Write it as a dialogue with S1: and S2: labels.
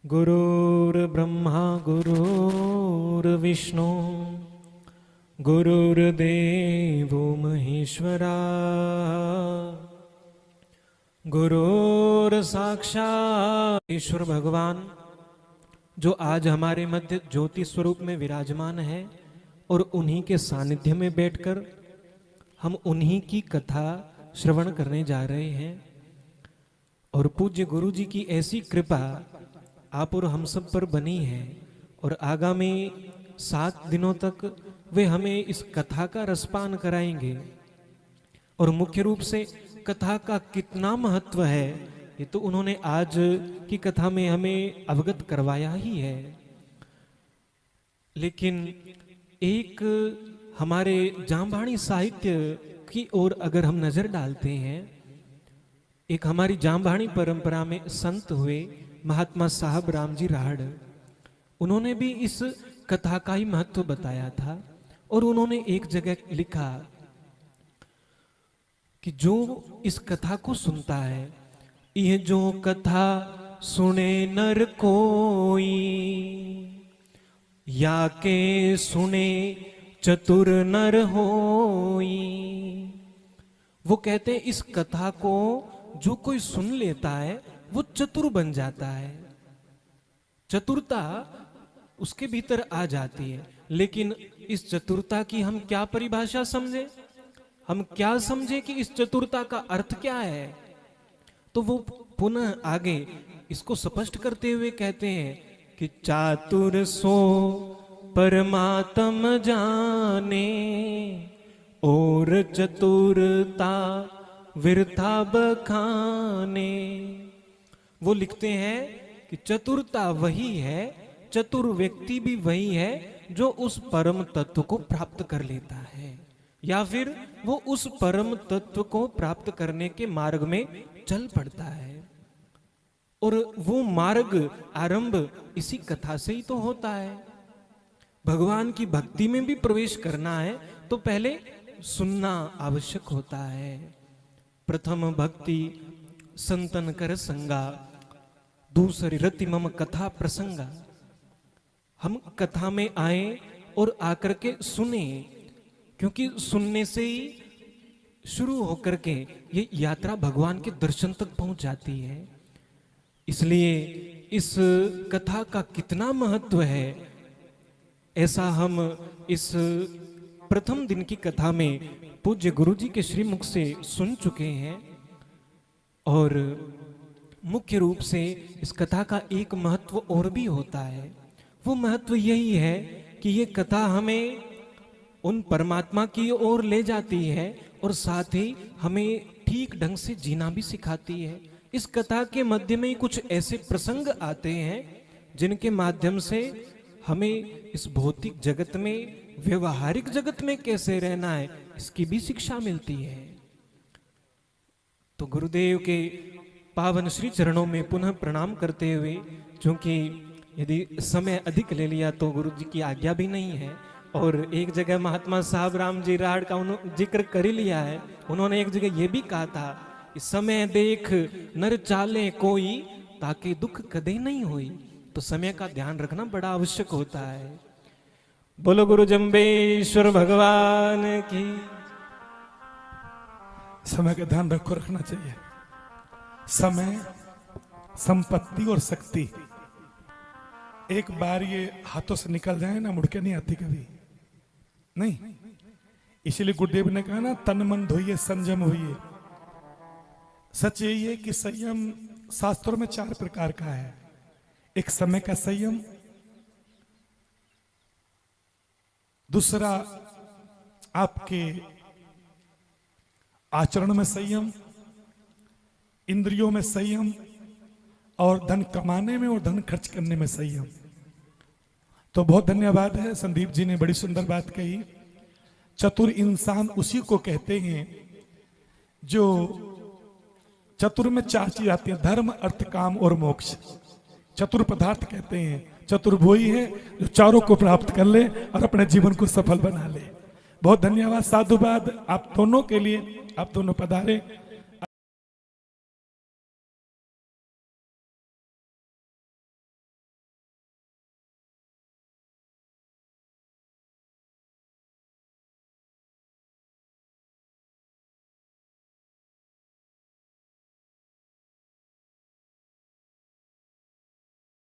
S1: गुरुर्ब्रह्मा गुरुर्विष्णु गुरुर्देवो महेश्वरा गुरुर्साक्षात् ईश्वर भगवान जो आज हमारे मध्य ज्योति स्वरूप में विराजमान है और उन्हीं के सानिध्य में बैठकर हम उन्हीं की कथा श्रवण करने जा रहे हैं। और पूज्य गुरु जी की ऐसी कृपा आप और हम सब पर बनी है और आगामी 7 दिनों तक वे हमें इस कथा का रसपान कराएंगे। और मुख्य रूप से कथा का कितना महत्व है ये तो उन्होंने आज की कथा में हमें अवगत करवाया ही है। लेकिन एक हमारे जामबाणी साहित्य की ओर अगर हम नजर डालते हैं, एक हमारी जामबाणी परंपरा में संत हुए महात्मा साहब रामजी राहड़, उन्होंने भी इस कथा का ही महत्व बताया था। और उन्होंने एक जगह लिखा कि जो इस कथा को सुनता है, यह जो कथा सुने नर कोई, या के सुने चतुर नर होई। वो कहते हैं इस कथा को जो कोई सुन लेता है वो चतुर बन जाता है, चतुरता उसके भीतर आ जाती है। लेकिन इस चतुरता की हम क्या परिभाषा समझे, हम क्या समझे कि इस चतुरता का अर्थ क्या है। तो वो पुनः आगे इसको स्पष्ट करते हुए कहते हैं कि चातुर सो परमात्म जाने और चतुरता विरथा बखाने। वो लिखते हैं कि चतुरता वही है, चतुर व्यक्ति भी वही है जो उस परम तत्व को प्राप्त कर लेता है, या फिर वो उस परम तत्व को प्राप्त करने के मार्ग में चल पड़ता है। और वो मार्ग आरंभ इसी कथा से ही तो होता है। भगवान की भक्ति में भी प्रवेश करना है तो पहले सुनना आवश्यक होता है। प्रथम भक्ति संतन कर संगा, दूसरी रति मम कथा प्रसंगा। हम कथा में आए और आकर के सुने, क्योंकि सुनने से ही शुरू होकर के ये यात्रा भगवान के दर्शन तक पहुंच जाती है। इसलिए इस कथा का कितना महत्व है ऐसा हम इस प्रथम दिन की कथा में पूज्य गुरु जी के श्रीमुख से सुन चुके हैं। और मुख्य रूप से इस कथा का एक महत्व और भी होता है। वो महत्व यही है कि ये कथा हमें उन परमात्मा की ओर ले जाती है और साथ ही हमें ठीक ढंग से जीना भी सिखाती है। इस कथा के मध्य में कुछ ऐसे प्रसंग आते हैं जिनके माध्यम से हमें इस भौतिक जगत में, व्यवहारिक जगत में कैसे रहना है इसकी भी शिक्षा मिलती है। तो गुरुदेव के पावन श्री चरणों में पुनः प्रणाम करते हुए, क्योंकि यदि समय अधिक ले लिया तो गुरु जी की आज्ञा भी नहीं है, और एक जगह महात्मा साहब रामजी राहड़ का जिक्र कर ही लिया है। उन्होंने एक जगह यह भी कहा था कि समय देख नर चाले कोई, ताकि दुख कदे नहीं होई। तो समय का ध्यान रखना बड़ा आवश्यक होता है। बोलो गुरु जम्बेश्वर भगवान की।
S2: समय का ध्यान रखो, रखना चाहिए। समय, संपत्ति और शक्ति एक बार ये हाथों से निकल जाए ना, मुड़ के नहीं आती कभी नहीं। इसीलिए गुरुदेव ने कहा ना, तन मन धोइए संयम होइए। सच यही है कि संयम शास्त्रों में 4 प्रकार का है। एक समय का संयम, दूसरा आपके आचरण में संयम, इंद्रियों में संयम, और धन कमाने में और धन खर्च करने में संयम। तो बहुत धन्यवाद है, संदीप जी ने बड़ी सुंदर बात कही। चतुर इंसान उसी को कहते हैं जो चतुर में 4 चीज आती है, धर्म अर्थ काम और मोक्ष। चतुर पदार्थ कहते हैं। चतुर वही है जो चारों को प्राप्त कर ले और अपने जीवन को सफल बना ले। बहुत धन्यवाद, साधुवाद आप दोनों के लिए। आप दोनों पधारे।